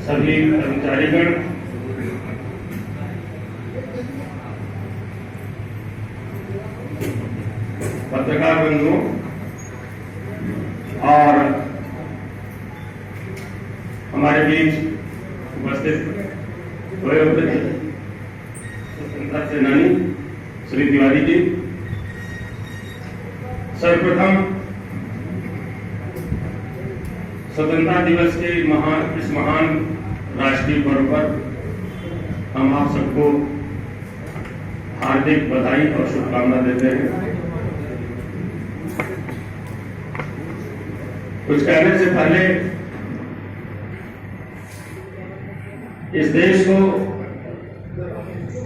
सभी कर्मचारीगण, पत्रकार बंधुओं और हमारे बीच उपस्थित स्वतंत्रता सेनानी श्री तिवारी जी, सर्वप्रथम स्वतंत्रता दिवस के इस महान राष्ट्रीय पर्व पर हम आप सबको हार्दिक बधाई और शुभकामना देते हैं। कुछ कहने से पहले इस देश को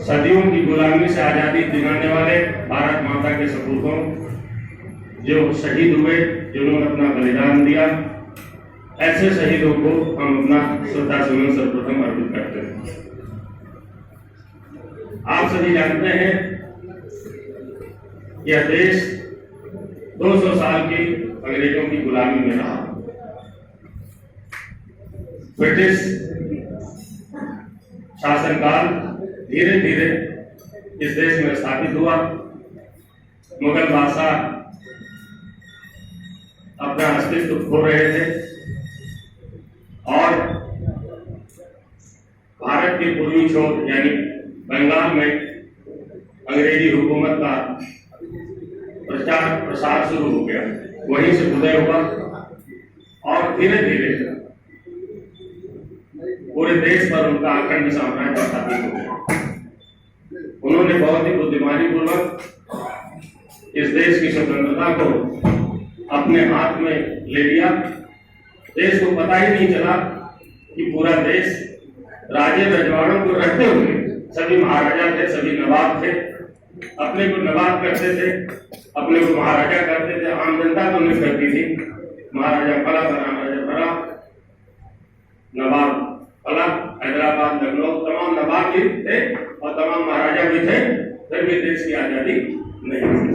सदियों की गुलामी से आजादी दिलाने वाले भारत माता के सपूतों जो शहीद हुए, जिन्होंने अपना बलिदान दिया, ऐसे शहीदों को हम अपना श्रद्धासुमन सर्वप्रथम अर्पित करते हैं। आप सभी जानते हैं यह देश 200 साल की अंग्रेजों की गुलामी में रहा। ब्रिटिश शासनकाल धीरे धीरे इस देश में स्थापित हुआ। मुगल बादशाह अपना अस्तित्व खो रहे थे और भारत के पूर्वी छोर यानी बंगाल में अंग्रेजी हुकूमत का प्रचार प्रसार शुरू हो गया। वहीं से उदय हुआ और धीरे धीरे पूरे देश पर उनका अखंड साम्राज्य स्थापित हो गया। उन्होंने बहुत ही बुद्धिमानी पूर्वक इस देश की स्वतंत्रता को अपने हाथ में ले लिया। देश को पता ही नहीं चला कि पूरा देश राजे रजवाड़ों को रखते हुए सभी महाराजा थे, सभी नवाब थे। अपने को नवाब करते थे, अपने को महाराजा करते थे। आम जनता तो नहीं करती थी। महाराजा फला, महाराजा फला, नवाब फला, हैदराबाद, लखनऊ, तमाम नवाब भी थे और तमाम महाराजा भी थे। फिर भी देश की आजादी नहीं थी।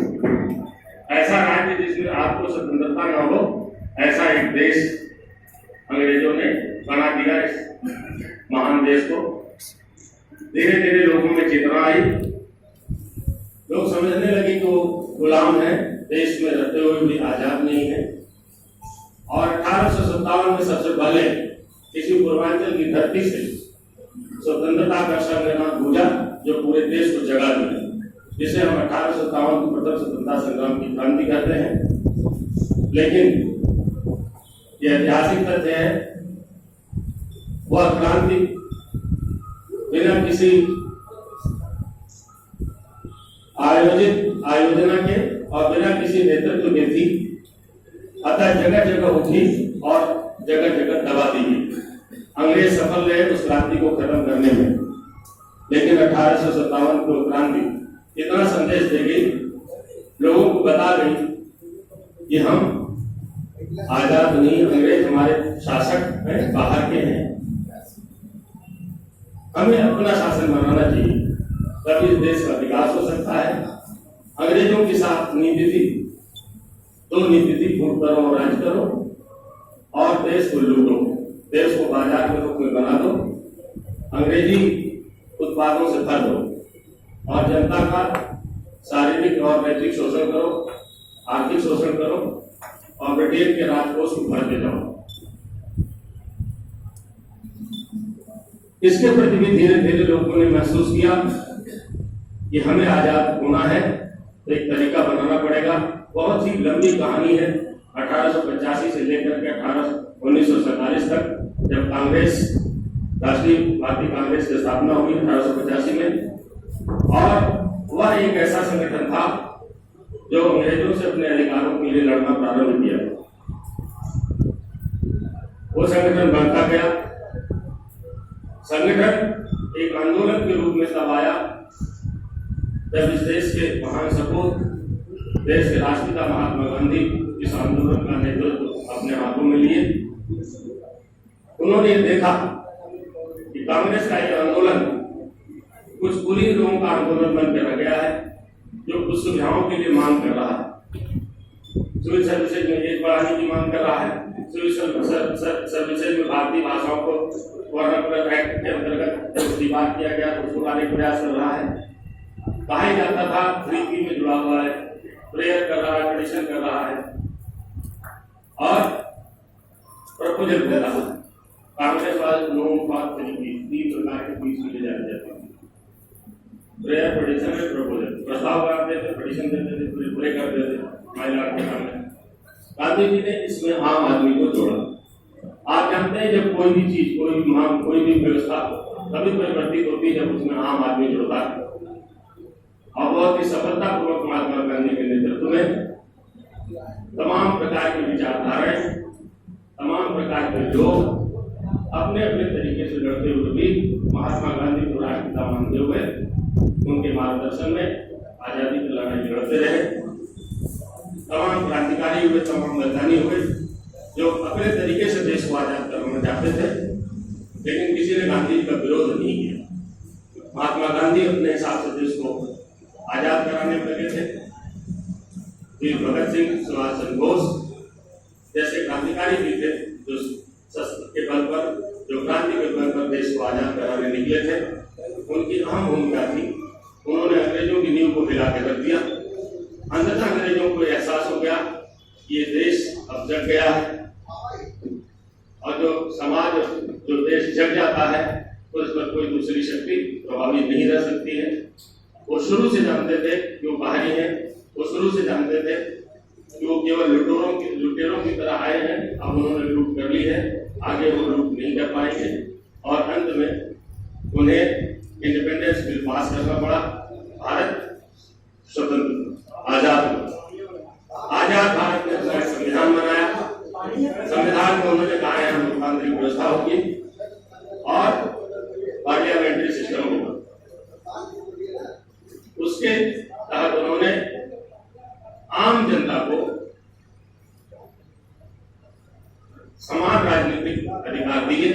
ऐसा राज्य जिसमें आपको स्वतंत्रता न हो, ऐसा एक देश अंग्रेजों ने बना दिया इस महान देश को। धीरे धीरे लोगों में चेतना आई। लोग समझने लगे कि वो गुलाम है, देश में रहते हुए भी आजाद नहीं है। और 1857 में सबसे पहले किसी पूर्वांचल की धरती से स्वतंत्रता का संग्राम गूंजा जो पूरे देश को जगा दिया, जिसे हम 1857 की प्रथम स्वतंत्रता संग्राम की क्रांति कहते हैं। लेकिन यह ऐतिहासिक तथ्य है, वह क्रांति बिना किसी आयोजना के और बिना किसी नेतृत्व के थी। अतः जगह जगह उठी और जगह जगह दबा दी गई। अंग्रेज सफल रहे उस क्रांति को खत्म करने में, लेकिन 1857 को क्रांति इतना संदेश दे गई, लोगों को बता गई कि हम आजाद नहीं, अंग्रेज हमारे शासक हैं, बाहर के हैं। हमें अपना शासन बनाना चाहिए, तभी इस देश का विकास हो सकता है। अंग्रेजों के साथ नीति थी, दो नीति थी, फूट करो और राज करो और देश को लूटो, देश को बाजार के रूप में बना दो, अंग्रेजी उत्पादों से भर दो और जनता का शारीरिक और नैतिक शोषण करो, आर्थिक शोषण करो और ब्रिटेन के राजकोष को भरते जाओ। इसके प्रति भी धीरे धीरे लोगों ने महसूस किया कि हमें आजाद होना है तो एक तरीका बनाना पड़ेगा। बहुत ही लंबी कहानी है। 1885 से लेकर के 1947 तक, जब कांग्रेस, राष्ट्रीय भारतीय कांग्रेस की स्थापना हुई 1885 में, और वह एक ऐसा संगठन था जो अंग्रेजों से अपने अधिकारों के लिए लड़ना प्रारंभ किया। वो संगठन बढ़ता गया। संगठन एक आंदोलन के रूप में तब आया जब इस देश के महान सपूत, देश के राष्ट्रपिता महात्मा गांधी इस आंदोलन का नेतृत्व अपने हाथों में लिए। उन्होंने देखा कि कांग्रेस का यह आंदोलन कुछ कुलीन लोगों का आंदोलन बनकर रह गया है, जो कुछ सुविधाओं के लिए मांग कर रहा है। सिविल सर्विसेज में एज बढ़ाने की मांग कर रहा है। सिविल सर्विसेज में भारतीय भाषाओं को वर्नाकुलर एक्ट के अंतर्गत बात किया गया तो उसको लाने का प्रयास कर रहा है। कहा ही जाता था 3P में जुड़ा हुआ है, प्रेयर कर रहा है, ट्रेडिशन कर रहा है और प्रपोजल दे रहा है। कांग्रेस वाले लोगों का 3 प्रकार के बीच में जाने जाते हैं, प्रेयर, ट्रेडिशन और प्रपोजल। प्रस्ताव करते थे, ट्रेडिशन देते थे, प्रे करते थे महिला के सामने। गांधी जी ने इसमें आम आदमी को जोड़ा। आप जानते हैं जब कोई भी चीज, कोई भी मांग, कोई भी व्यवस्था तभी परिवर्तित होती है जब उसमें आम आदमी जुड़ता है। और बहुत ही सफलतापूर्वक महात्मा गांधी के नेतृत्व में तमाम प्रकार की विचारधाराएं, तमाम प्रकार के लोग अपने अपने तरीके से लड़ते हुए भी महात्मा गांधी को राष्ट्रपिता मानते हुए उनके मार्गदर्शन में आजादी की लड़ाई लड़ते रहे। तमाम क्रांतिकारी हुए, तमाम वैज्ञानिक हुए जो अपने तरीके से देश को आजाद करना चाहते थे, लेकिन किसी ने गांधी जी का विरोध नहीं किया। महात्मा गांधी अपने हिसाब से देश को आजाद कराने में लगे थे। वीर भगत सिंह, सुभाष चंद्र बोस जैसे क्रांतिकारी भी थे जो शस्त्र के बल पर, जो क्रांति के बल पर देश को आजाद कराने निकले थे। उनकी अहम भूमिका थी। उन्होंने अंग्रेजों की नींव को हिला के रख दिया। अंततः अंग्रेजों को एहसास हो गया कि ये देश अब जग गया है और जो समाज, जो देश जग जाता है तो इस पर कोई दूसरी शक्ति प्रभावित नहीं रह सकती है। वो शुरू से जानते थे कि वो बाहरी हैं, वो शुरू से जानते थे कि वो केवल लुटेरों की तरह आए हैं। अब उन्होंने लूट कर ली है, आगे वो लूट नहीं कर पाएंगे और अंत में उन्हें इंडिपेंडेंस बिल पास करना पड़ा। भारत स्वतंत्र आजाद भारत ने अपना संविधान बनाया। संविधान में उन्होंने कहा है लोकतांत्रिक व्यवस्था होगी और पार्लियामेंट्री सिस्टम होगा। उसके तहत उन्होंने आम जनता को समान राजनीतिक अधिकार दिए,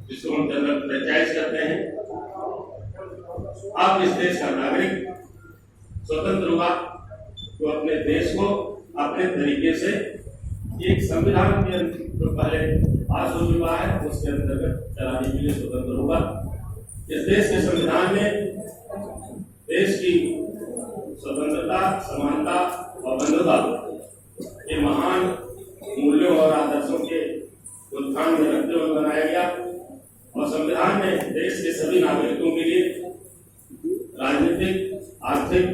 जिसको हम जनरल फ्रेंचाइज कहते हैं। अब इस देश का नागरिक स्वतंत्र हुआ तो अपने देश को अपने तरीके से एक संविधान के जो पहले पास हो चुका है उसके अंतर्गत चलाने के लिए स्वतंत्र होगा। इस देश के संविधान में देश की स्वतंत्रता, समानता और बंधुता के महान मूल्यों और आदर्शों के उत्थान में रखते हुए बनाया गया और संविधान में देश के सभी नागरिकों के लिए राजनीतिक, आर्थिक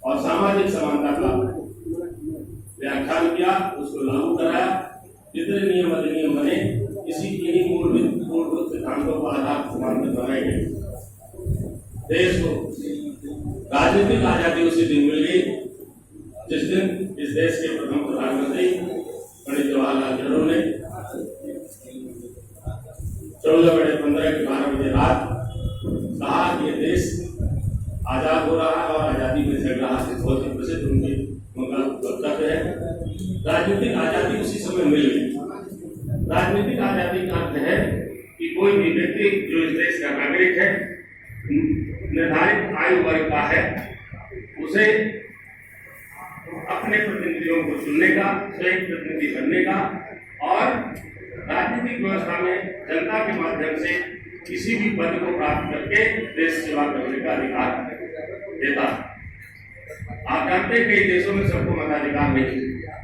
और सामाजिक समानता का व्याख्यान किया, उसको लागू कराया। जितने नियम अधिनियम बने इसी के ही मूलभूत सिद्धांतों को आधार मानकर बनाए गए। देश को राजनीतिक आजादी उसी दिन मिल गई जिस दिन इस देश के प्रथम प्रधानमंत्री पंडित जवाहरलाल नेहरू ने 14/15 की 12 बजे रात कहा कि ये देश आजाद हो रहा है और आजादी में चल रहा है। बहुत ही प्रसिद्ध उनका वक्तव्य है। राजनीतिक आजादी उसी समय मिल गई। राजनीतिक आजादी का अर्थ है कि कोई भी व्यक्ति जो इस देश का नागरिक है, निर्धारित आयु वर्ग का है, उसे अपने प्रतिनिधियों को चुनने का, स्वयं प्रतिनिधि बनने का और राजनीतिक व्यवस्था में जनता के माध्यम से किसी भी पद को प्राप्त करके देश सेवा करने का अधिकार देता। आप जानते हैं कई देशों में सबको मताधिकार नहीं,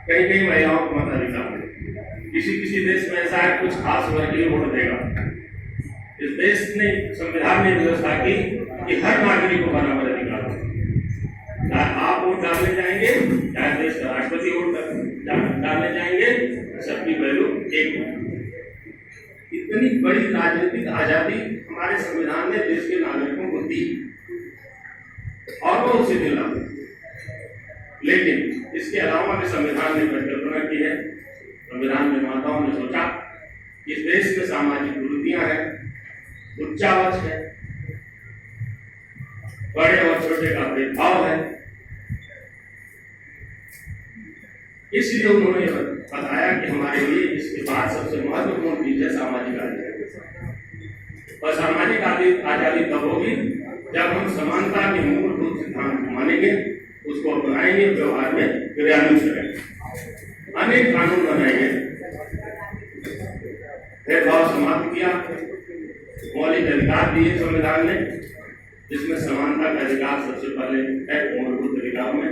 कई महिलाओं को मताधिकार नहीं। किसी देश में ऐसा है कुछ खास वर्ग ही वोट देगा। इस देश ने, संविधान ने व्यवस्था की कि हर नागरिक को बराबर अधिकार हो। आप वोट डालने जाएंगे, चाहे देश का राष्ट्रपति वोट डालने जाएंगे, सबकी वैल्यू एक है। इतनी बड़ी राजनीतिक आजादी हमारे संविधान ने देश के नागरिकों को दी और वो उसे दिला। लेकिन इसके अलावा भी संविधान ने परिकल्पना की है। संविधान निर्माताओं ने सोचा कि इस देश में सामाजिक कुरीतियां हैं, उच्चावच है, बड़े और छोटे का भेदभाव है। इसलिए उन्होंने बताया कि हमारे लिए इसके बाद सबसे महत्वपूर्ण चीज है सामाजिक आजादी। और सामाजिक आजादी तब होगी जब हम समानता के मूलभूत सिद्धांत को मानेंगे, उसको अपनाएंगे, व्यवहार में क्रियान्वित करेंगे। अनेक कानून बनाए गए, भेदभाव समाप्त किया, मौलिक अधिकार दिए संविधान ने, जिसमें समानता का अधिकार सबसे पहले है, मूलभूत अधिकारों में,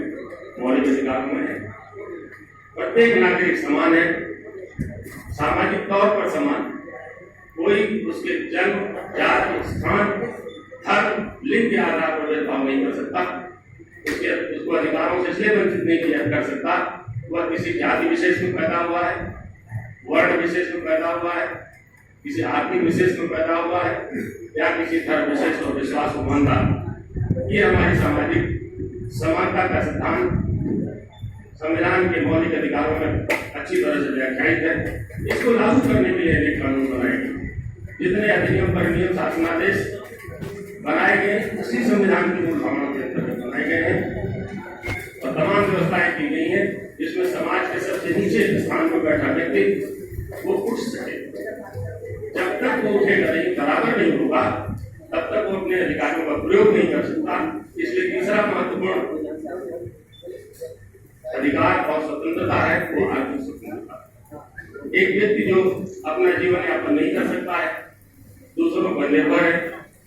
मौलिक अधिकारों में है। प्रत्येक नागरिक समान है, सामाजिक तौर पर समान, कोई उसके जन्म, जाति, स्थान, धर्म, लिंग के आधार पर भेदभाव नहीं कर सकता, उसको अधिकारों से इसलिए वंचित नहीं किया कर सकता वह किसी जाति विशेष में पैदा हुआ है, वर्ण विशेष में पैदा हुआ है, किसी आर्थिक विशेष में पैदा हुआ है, या किसी धर्म विशेष और विश्वास को मानता। ये हमारी सामाजिक समानता का सिद्धांत संविधान के मौलिक अधिकारों में अच्छी तरह से व्याख्यायित है। इसको लागू करने के लिए अनेक कानून बनाए गए। जितने अधिनियम परिनियम शासनादेश बनाए गए उसी संविधान की मूल भावना के अंतर्गत बनाए गए हैं और तमाम व्यवस्थाएं की गई हैं जिसमें समाज के सबसे नीचे स्थान पर बैठा व्यक्ति वो उठ सके। जब तक वो उठेगा नहीं, बराबर नहीं होगा, तब तक वो अपने अधिकारों का प्रयोग नहीं कर सकता। इसलिए तीसरा महत्वपूर्ण अधिकार और स्वतंत्रता है वो आर्थिक स्वतंत्रता। एक व्यक्ति जो अपना जीवन यापन नहीं कर सकता है, दूसरों पर निर्भर है,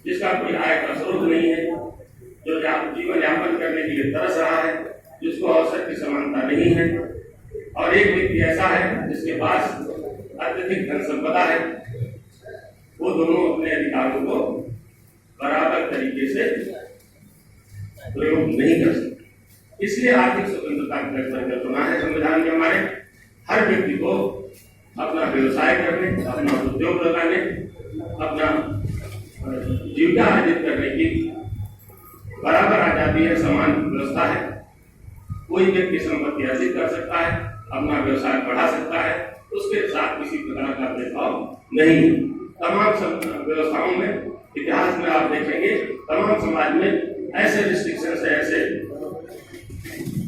जिसका कोई आय का स्रोत नहीं है, जो जीवन यापन करने के लिए तरस रहा है, जिसको अवसर की समानता नहीं है, और एक व्यक्ति ऐसा है जिसके पास अत्यधिक धन संपदा है, वो दोनों अपने अधिकारों को बराबर तरीके से प्रयोग नहीं कर सकते। इसलिए आर्थिक स्वतंत्रता की परिकल्पना है संविधान के हमारे। हर व्यक्ति को अपना व्यवसाय करने, अपना उद्योग लगाने, अपना जीविका अर्जित करने की बराबर आजादी है, समान व्यवस्था है। कोई व्यक्ति संपत्ति अर्जित कर सकता है, अपना व्यवसाय बढ़ा सकता है, उसके साथ किसी प्रकार का भेदभाव नहीं। तमाम व्यवस्थाओं में, इतिहास में आप देखेंगे, तमाम समाज में ऐसे रिस्ट्रिक्शंस है, ऐसे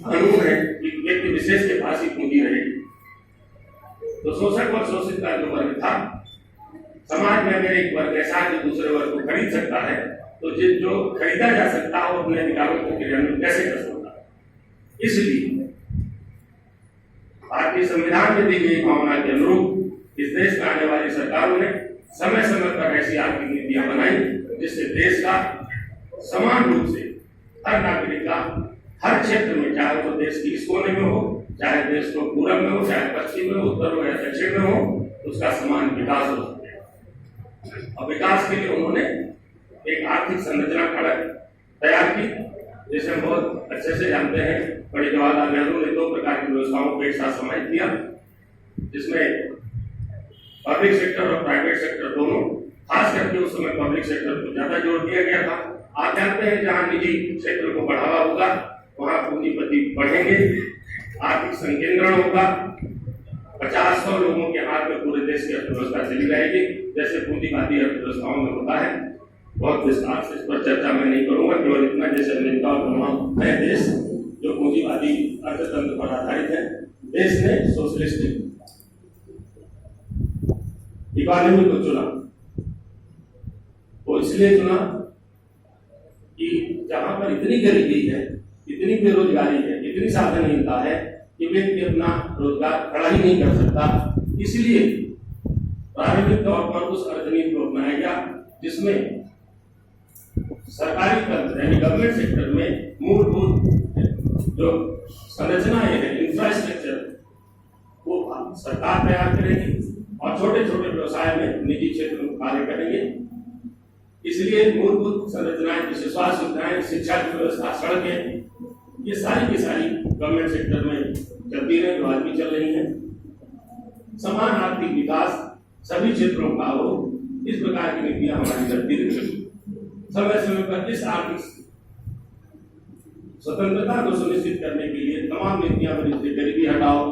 कानून है कि व्यक्ति विशेष के पास ही पूंजी रहेगी। तो शोषक और शोषित का जो वर्ग था, समाज में अगर एक वर्ग ऐसा है जो दूसरे वर्ग को खरीद सकता है, तो जो खरीदा जा सकता है वो अपने अधिकारों को क्रियान्वित कैसे कर सकता है? इसलिए भारतीय संविधान में दी गई भावना के अनुरूप इस देश में आने वाली सरकारों ने समय समय पर ऐसी आर्थिक नीतियां बनाई जिससे देश का समान रूप से हर नागरिक का हर क्षेत्र में, चाहे वो देश की इस कोने में हो, चाहे देश को पूरब में हो, चाहे पश्चिम में हो, उत्तर हो या दक्षिण में हो, उसका समान विकास हो सके। और विकास के लिए उन्होंने एक आर्थिक संरचना तैयार की, जिसे हम बहुत अच्छे से जानते हैं। पंडित जवाहरलाल नेहरू ने 2 प्रकार की व्यवस्थाओं को एक साथ समाहित किया, जिसमें पब्लिक सेक्टर और प्राइवेट सेक्टर दोनों, खास करके उस समय पब्लिक सेक्टर को ज्यादा जोर दिया गया था। आप जानते हैं जहां निजी क्षेत्र को बढ़ावा होगा वहां पूंजीपति बढ़ेंगे, आर्थिक संकेंद्रण होगा, 50-100 लोगों के हाथ में पूरे देश की अर्थव्यवस्था चली जाएगी, जैसे पूंजीवादी अर्थव्यवस्थाओं में होता है। बहुत विस्तार से इस पर चर्चा मैं नहीं करूंगा, केवल इतना जैसे अमेरिका और तमाम नए देश जो पूंजीवादी अर्थतंत्र पर आधारित है, देश ने सोशलिस्टिक इकोनॉमी को चुना। वो इसलिए चुना कि जहां पर इतनी गरीबी है, इतनी बेरोजगारी है, इतनी साधनहीनता है कि व्यक्ति अपना रोजगार खड़ा ही नहीं कर सकता। इसलिए प्रारंभिक तौर पर उस अर्थनीति को अपनाया गया जिसमें सरकारी तंत्र यानी गवर्नमेंट सेक्टर में मूलभूत जो संरचनाएं हैं, इंफ्रास्ट्रक्चर, वो सरकार तैयार करेगी और छोटे छोटे व्यवसाय में निजी क्षेत्र में कार्य करेंगे। इसलिए मूलभूत संरचनाएं जैसे स्वास्थ्य सुविधाएं, शिक्षा की व्यवस्था, सड़कें, ये सारी की सारी गवर्नमेंट सेक्टर में चलती रही, जो आज भी चल रही है। समान आर्थिक विकास सभी क्षेत्रों का हो, इस प्रकार की नीतियां हमारी चलती रही। समय समय पर इस आर्थिक स्वतंत्रता को सुनिश्चित करने के लिए तमाम नीतियां बनी, जैसे गरीबी हटाओ,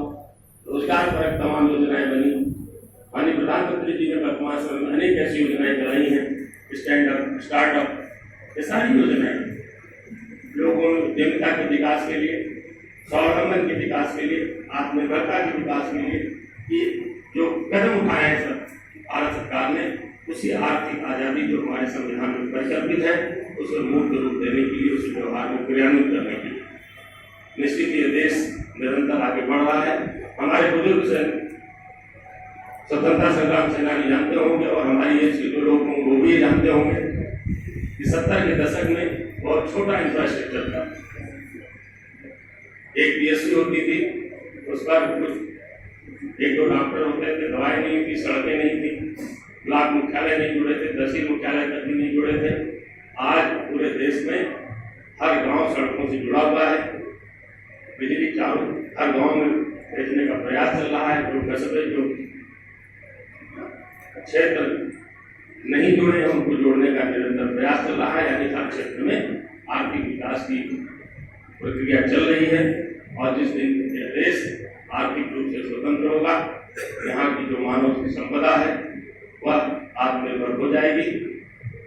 रोजगार परक तमाम योजनाएं बनी। माननीय प्रधानमंत्री जी ने वर्तमान समय में अनेक ऐसी योजनाएं चलाई हैं, स्टैंड अप, स्टार्टअप, ये सारी योजनाएं लोगों में उद्यमिता के विकास के लिए, स्वावलंबन के विकास के लिए, आत्मनिर्भरता के विकास के लिए ये जो कदम उठाए हैं सब भारत सरकार ने, उसी आर्थिक आजादी जो हमारे संविधान में परिकल्पित है, उसे मूर्त रूप देने के लिए, उसे व्यवहार में क्रियान्वित करने के लिए स्वतंत्रता संग्राम सेनानी जानते होंगे और हमारी एज के जो लोग होंगे वो भी ये जानते होंगे कि 70 के दशक में बहुत छोटा इंफ्रास्ट्रक्चर था। एक पीएससी होती थी, उस पर कुछ 1-2 डॉक्टर होते थे, दवाई नहीं थी, सड़कें नहीं थी, ब्लॉक मुख्यालय नहीं जुड़े थे, तहसील मुख्यालय तक भी नहीं जुड़े थे। आज पूरे देश में हर गांव सड़कों से जुड़ा हुआ है, बिजली चालू हर गांव में भेजने का प्रयास चल रहा है। जो कस्बे जो क्षेत्र नहीं जुड़े हैं उनको जोड़ने का निरंतर प्रयास चल रहा है, यानी हर क्षेत्र में आर्थिक विकास की प्रक्रिया चल रही है। और जिस दिन यह देश आर्थिक रूप से स्वतंत्र होगा, यहाँ की जो मानव की संपदा है वह आत्मनिर्भर हो जाएगी,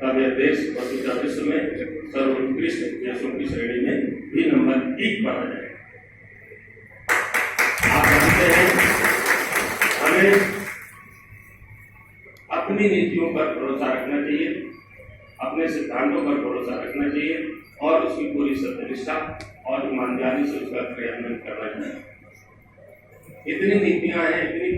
तब यह देश वस्तुतः विश्व में सर्वोत्कृष्ट देशों की श्रेणी में भी नंबर 1 पर आ जाएगा। आप जानते हैं हमें अपनी नीतियों पर भरोसा रखना चाहिए, अपने सिद्धांतों पर भरोसा रखना चाहिए और उसकी पूरी सत्यनिष्ठा और ईमानदारी से उसका क्रियान्वयन करना चाहिए। इतनी नीतियां हैं, इतनी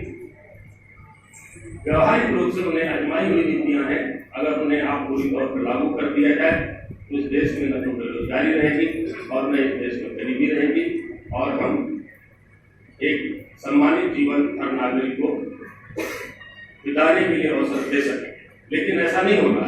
व्यवहारिक रूप से उन्हें आजमाई हुई नीतियां हैं, अगर उन्हें आप पूरी तौर पर लागू कर दिया जाए तो इस देश में न तो बेरोजगारी रहेगी और न इस देश में गरीबी रहेगी और हम एक सम्मानित जीवन हर नागरिक को बिताने के लिए अवसर दे सकें। लेकिन ऐसा नहीं होगा।